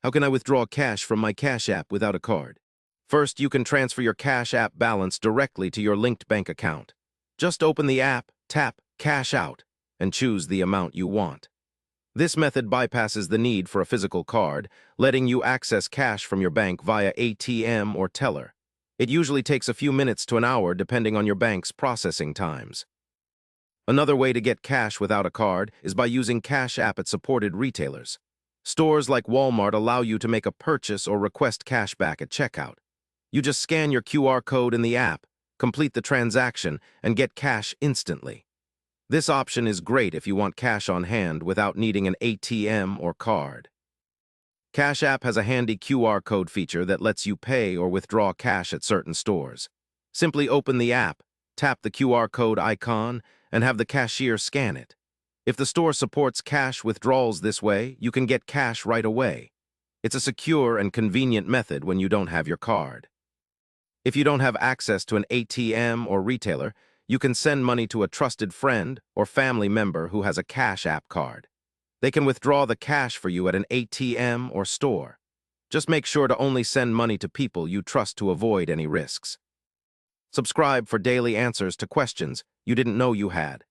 How can I withdraw cash from my Cash App without a card? First, you can transfer your Cash App balance directly to your linked bank account. Just open the app, tap Cash Out, and choose the amount you want. This method bypasses the need for a physical card, letting you access cash from your bank via ATM or teller. It usually takes a few minutes to an hour depending on your bank's processing times. Another way to get cash without a card is by using Cash App at supported retailers. Stores like Walmart allow you to make a purchase or request cash back at checkout. You just scan your QR code in the app, complete the transaction, and get cash instantly. This option is great if you want cash on hand without needing an ATM or card. Cash App has a handy QR code feature that lets you pay or withdraw cash at certain stores. Simply open the app, tap the QR code icon, and have the cashier scan it. If the store supports cash withdrawals this way, you can get cash right away. It's a secure and convenient method when you don't have your card. If you don't have access to an ATM or retailer, you can send money to a trusted friend or family member who has a Cash App card. They can withdraw the cash for you at an ATM or store. Just make sure to only send money to people you trust to avoid any risks. Subscribe for daily answers to questions you didn't know you had.